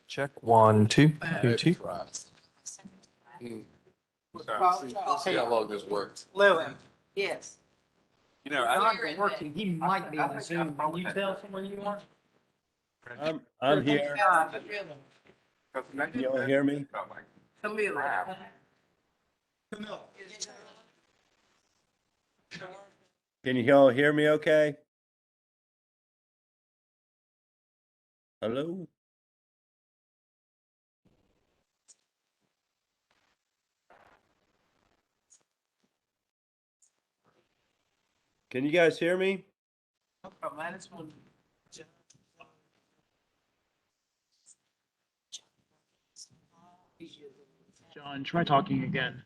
Check 1, 2, 2, 2. We'll see how long this works. Lily. Yes. You know, I've been working, he might be on Zoom. Can you tell someone you are? I'm here. Can you all hear me? Camila. Can you all hear me okay? Hello? Can you guys hear me? John, try talking again.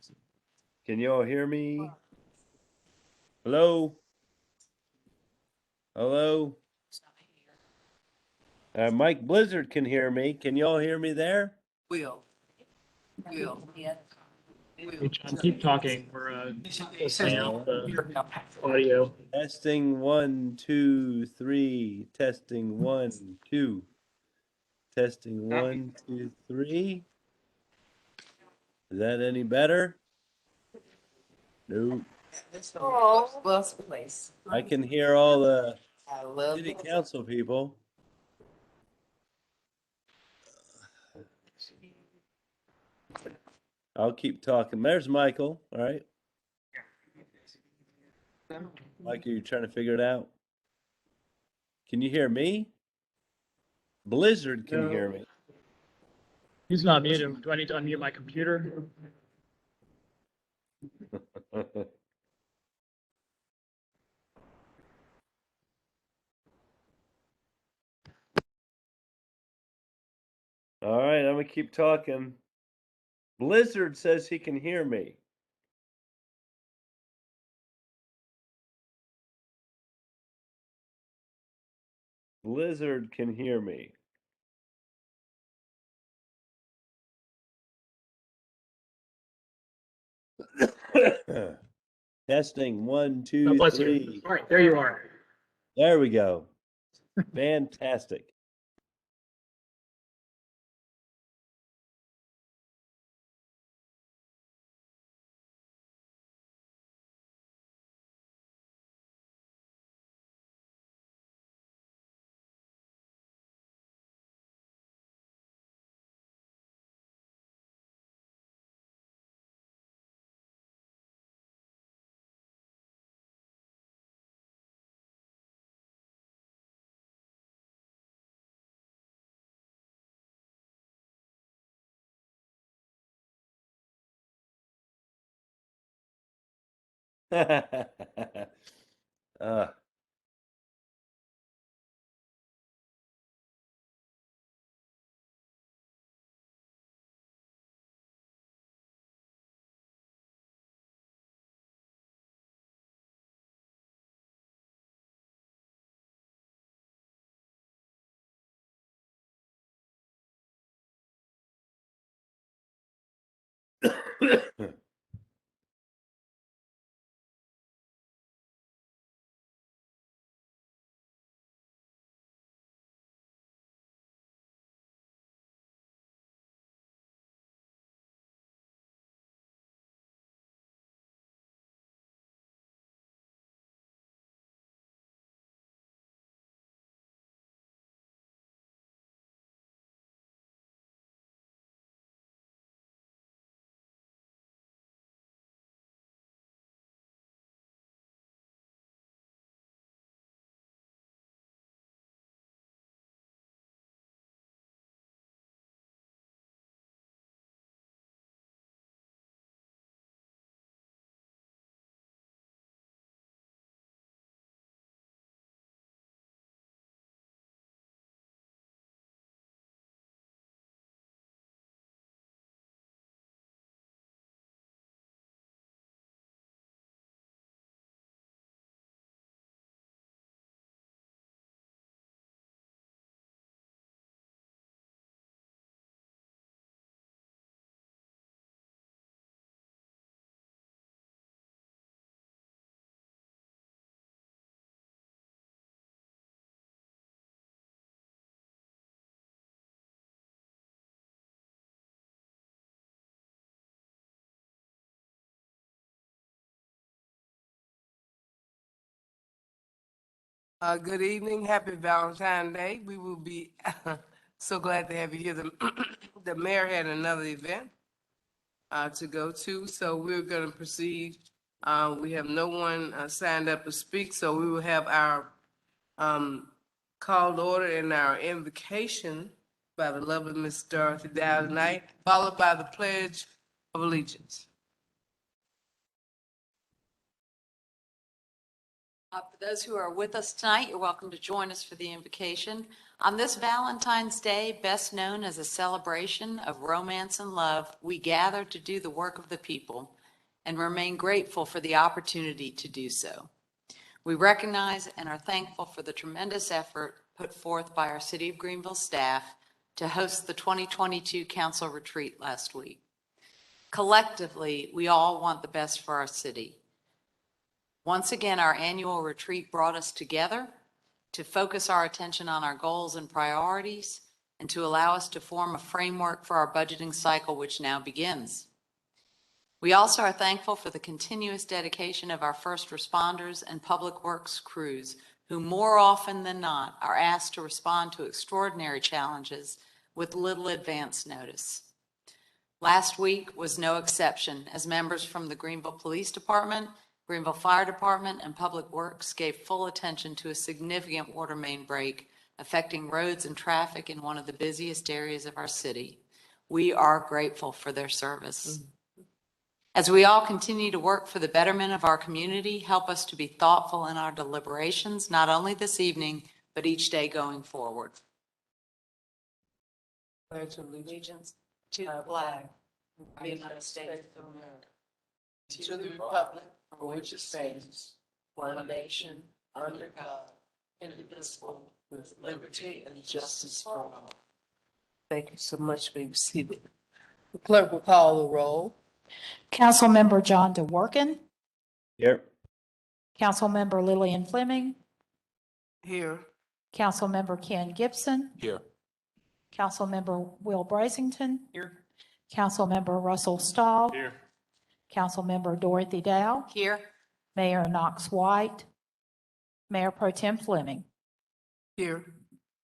Can you all hear me? Hello? Hello? Mike Blizzard can hear me. Can you all hear me there? Will. Hey, John, keep talking. We're listening out the audio. Testing 1, 2, 3. Testing 1, 2. Testing 1, 2, 3. Is that any better? No. Oh, bus place. I can hear all the I love city it. council people. I'll keep talking. There's Michael. All right. Mike, are you trying to figure it out? Can you hear me? Blizzard can hear me. He's not muted. Do I need to unmute my computer? All right, I'm gonna keep talking. Blizzard says he can hear me. Blizzard can hear me. Testing 1, 2, Bless 3. you. All right, there you are. There we go. Fantastic. uh, Good evening. Happy Valentine's Day. We will be so glad to have you here. The mayor had another event to go to, so we're going to proceed. We have no one signed up to speak, so we will have our called order and our invocation by the lovely Miss Dorothy Dow tonight, followed by the Pledge of Allegiance. For those who are with us tonight, you're welcome to join us for the invocation. On this Valentine's Day, best known as a celebration of romance and love, we gather to do the work of the people and remain grateful for the opportunity to do so. We recognize and are thankful for the tremendous effort put forth by our City of Greenville staff to host the 2022 Council Retreat last week. Collectively, we all want the best for our city. Once again, our annual retreat brought us together to focus our attention on our goals and priorities and to allow us to form a framework for our budgeting cycle, which now begins. We also are thankful for the continuous dedication of our first responders and public works crews, who more often than not are asked to respond to extraordinary challenges with little advance notice. Last week was no exception, as members from the Greenville Police Department, Greenville Fire Department, and Public Works gave full attention to a significant water main break affecting roads and traffic in one of the busiest areas of our city. We are grateful for their service. As we all continue to work for the betterment of our community, help us to be thoughtful in our deliberations, not only this evening, but each day going forward. Pledge of Allegiance To the flag of the United States of America, to the republic for which it stands, one nation, under God, indivisible, with liberty and justice for all. Thank you so much. Be seated. The clerk will call the roll. Councilmember John DeWorke, Here. Councilmember Lillian Fleming, Here. Councilmember Ken Gibson, Here. Councilmember Will Brazington, Here. Councilmember Russell Stahl, Here. Councilmember Dorothy Dow, Here, Mayor Knox White, Mayor Pro Tem Fleming. Here.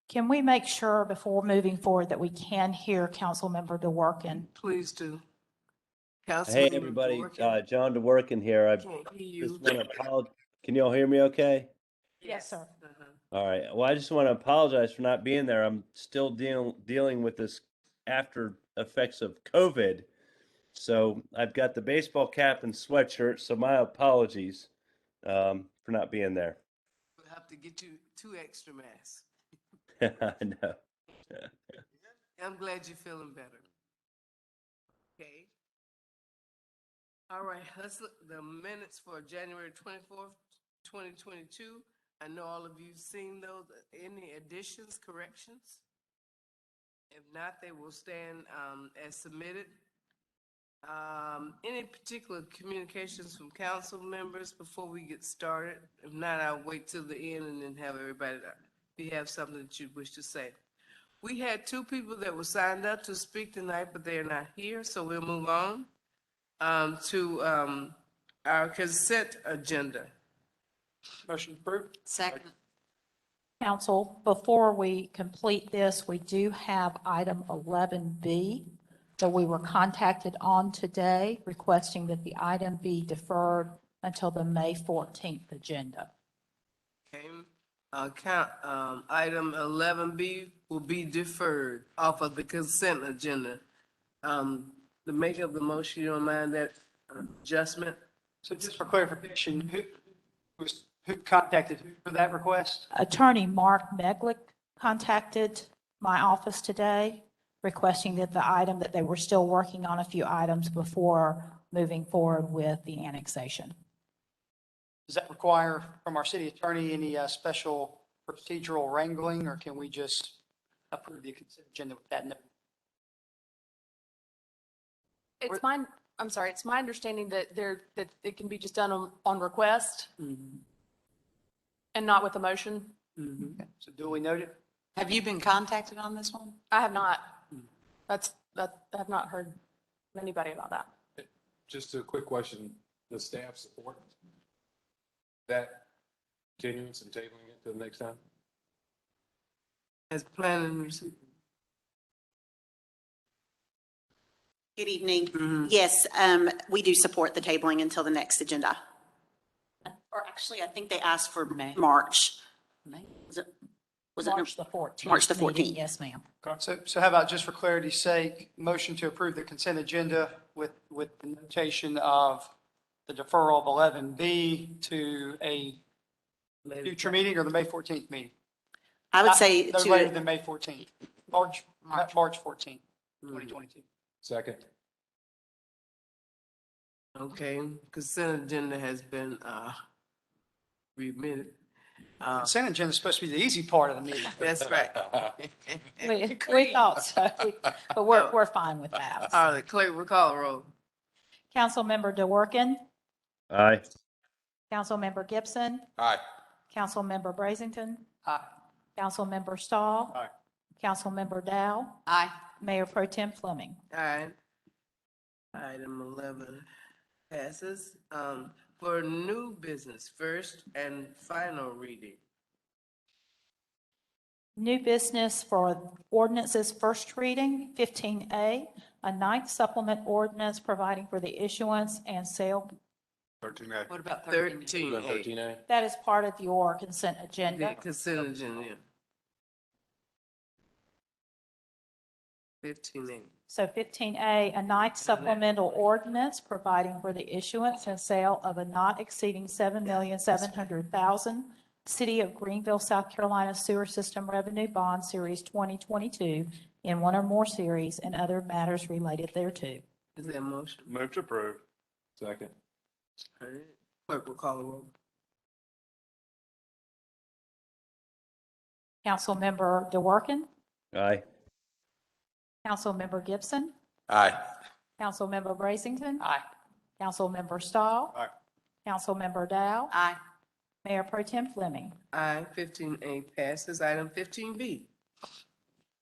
Can we make sure before moving forward that we can hear Councilmember DeWorke? Please do. Hey, Councilmember everybody. DeWorke. John DeWorke here. I Can't hear just you. want to apologize. Can you all hear me okay? Yes, sir. Uh-huh. All right. Well, I just want to apologize for not being there. I'm still dealing with this after effects of COVID. So I've got the baseball cap and sweatshirt. So my apologies for not being there. We'll have to get you 2 extra masks. I know. I'm glad you're feeling better. Okay. All right, let's look the minutes for January 24th, 2022. I know all of you've seen those. Any additions, corrections? If not, they will stand as submitted. Any particular communications from council members before we get started? If not, I'll wait till the end and then have everybody, if you have something that you wish to say. We had 2 people that were signed up to speak tonight, but they are not here, so we'll move on to our consent agenda. Motion approved. second. Council, before we complete this, we do have item 11B that we were contacted on today, requesting that the item be deferred until the May 14th agenda. Okay, item 11B will be deferred off of the consent agenda. The maker of the motion, you don't mind that adjustment? So just for clarification, who contacted who for that request? Attorney Mark Meglick contacted my office today, requesting that the item, that they were still working on a few items before moving forward with the annexation. Does that require from our city attorney any special procedural wrangling, or can we just approve the consent agenda with that note? It's mine, I'm sorry, it's my understanding that that it can be just done on request and not with a motion. Okay, so duly noted. Have you been contacted on this one? I have not. I have not heard from anybody about that. Just a quick question. The staff support that continuance and tabling it for the next time. As planning received. Good evening. Mhm. Yes, we do support the tabling until the next agenda. Or actually, I think they asked for May. March. May. Was it March the 14th. March the meeting. 14th? Yes, ma'am. So how about just for clarity's sake, motion to approve the consent agenda with the notation of the deferral of 11B to a future meeting or the May 14th meeting? I would say No later to, than May 14th, March 14th, 2022. Second. Okay, consent agenda has been, remitted. Consent agenda is supposed to be the easy part of the meeting. That's right. We thought so, but we're fine with that. All right, clerk, will call the roll. Councilmember DeWorke, Aye. Councilmember Gibson, Aye. Councilmember Brazington, Aye. Councilmember Stahl. Aye. Councilmember Dow, Aye. Mayor Pro Tem Fleming. All right. Item 11 passes. For new business, first and final reading. New business for ordinances first reading, 15A, a ninth supplement ordinance providing for the issuance and sale. 13A. What about 13? 13A. 13A. That is part of your consent agenda. Consent agenda. 15A. So 15A, a ninth supplemental ordinance providing for the issuance and sale of a not exceeding $7,700,000 City of Greenville, South Carolina Sewer System Revenue Bond Series 2022 in one or more series and other matters related thereto. Is there a motion? Move to approve. Second. All right. Clerk will call the roll. Councilmember DeWorke, Aye. Councilmember Gibson, Aye. Councilmember Brazington, Aye. Councilmember Stahl. Aye. Councilmember Dow, Aye. Mayor Pro Tem Fleming. Aye, 15A passes. Item 15B.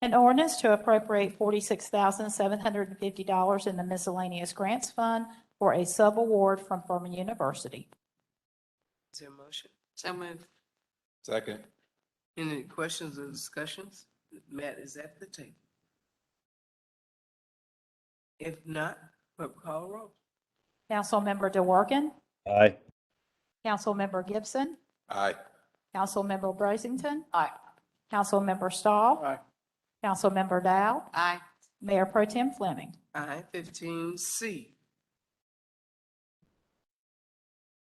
An ordinance to appropriate $46,750 in the miscellaneous grants fund for a subaward from Furman University. Is there a motion? So moved. Second. Any questions or discussions? Matt is at the table. If not, clerk will call the roll. Councilmember DeWorke, Aye. Councilmember Gibson, Aye. Councilmember Brazington, Aye. Councilmember Stahl. Aye. Councilmember Dow, Aye. Mayor Pro Tem Fleming. Aye, 15C.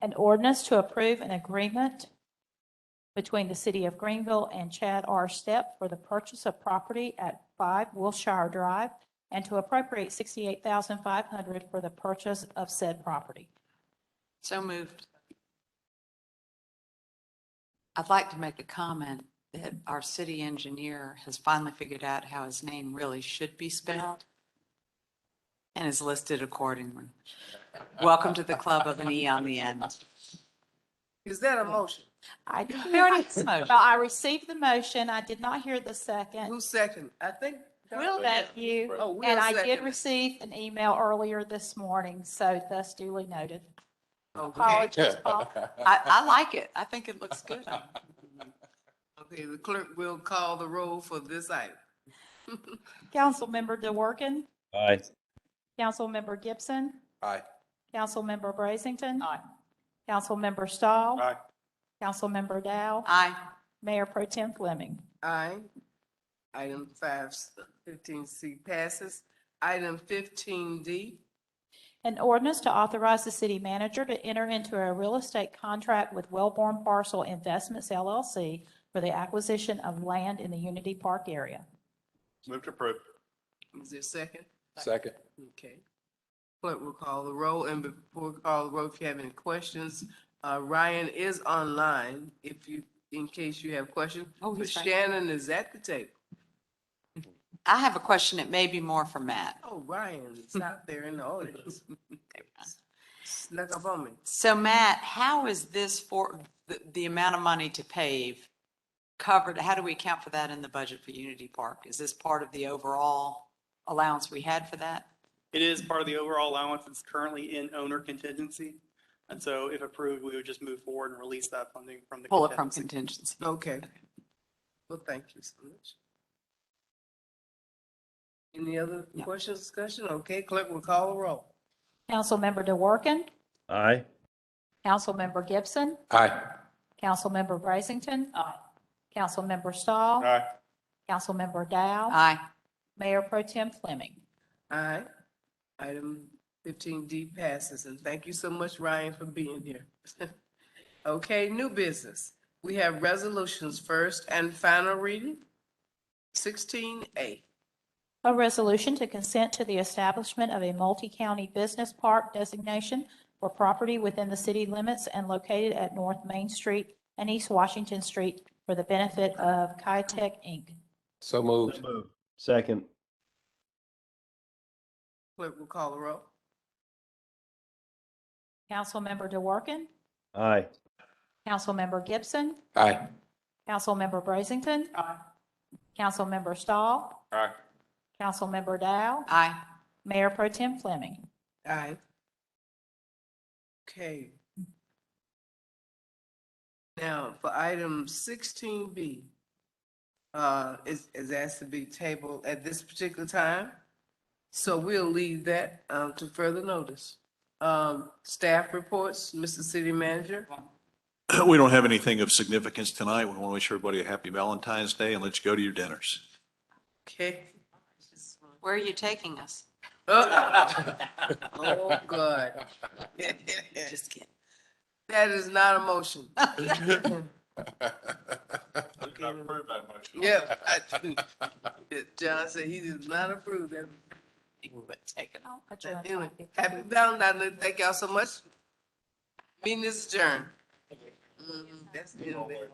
An ordinance to approve an agreement between the City of Greenville and Chad R. Stepp for the purchase of property at 5 Wilshire Drive and to appropriate $68,500 for the purchase of said property. So moved. I'd like to make a comment that our city engineer has finally figured out how his name really should be spelled and is listed accordingly. Welcome to the club of an E on the end. Is that a motion? I We already had the motion. Well, I received the motion. I did not hear the second. Who's second? I think. Thank you. Oh, Will And I did seconded. receive an email earlier this morning, so thus duly noted. Okay. Apologies, Paul. I like it. I think it looks good. Okay, the clerk will call the roll for this item. Councilmember DeWorke, Aye. Councilmember Gibson, Aye. Councilmember Brazington. Aye. Councilmember Stahl. Aye. Councilmember Dow. Aye. Mayor Pro Tem Fleming. Aye. Item 15C passes. Item 15D. An ordinance to authorize the city manager to enter into a real estate contract with Wellborn Parcel Investments LLC for the acquisition of land in the Unity Park area. Move to approve. Is there a second? Second. Okay. Clerk will call the roll, and before we call the roll, if you have any questions, Ryan is online in case you have questions. Oh, But he's right. Shannon is at the table. I have a question. It may be more for Matt. Oh, Ryan is out there in the audience. Snuck up on me. So Matt, how is this for the amount of money to pave covered? How do we account for that in the budget for Unity Park? Is this part of the overall allowance we had for that? It is part of the overall allowance. It's currently in owner contingency. And so if approved, we would just move forward and release that funding from the. Pull it from contingency. contingency. Okay. Well, thank you so much. Any other questions, discussion? Okay, clerk will call a roll. Councilmember DeWorke, Aye. Councilmember Gibson, Aye. Councilmember Brazington. Councilmember Stahl. Aye. Councilmember Dow. Aye. Mayor Pro Tem Fleming. Aye. Item 15D passes, and thank you so much, Ryan, for being here. Okay, new business. We have resolutions first and final reading. 16A. A resolution to consent to the establishment of a multi-county business park designation for property within the city limits and located at North Main Street and East Washington Street for the benefit of Kitech Inc. So moved. Second. Clerk will call the roll. Councilmember DeWorke, Aye. Councilmember Gibson, Aye. Councilmember Brazington. Councilmember Stahl, Aye. Councilmember Dow, Aye. Mayor Pro Tem Fleming. Aye. Okay. Now, for item 16B, is asked to be tabled at this particular time. So we'll leave that to further notice. Staff reports, Mr. City Manager. We don't have anything of significance tonight. We want to wish everybody a happy Valentine's Day and let's go to your dinners. Okay. Where are you taking us? Oh, God. Just kidding. That is not a motion. Not approve that motion. Yeah. John said he does not approve that. Take it off. Anyway, happy Valentine's Day. Thank y'all so much. Meeting is adjourned. That's the end of it.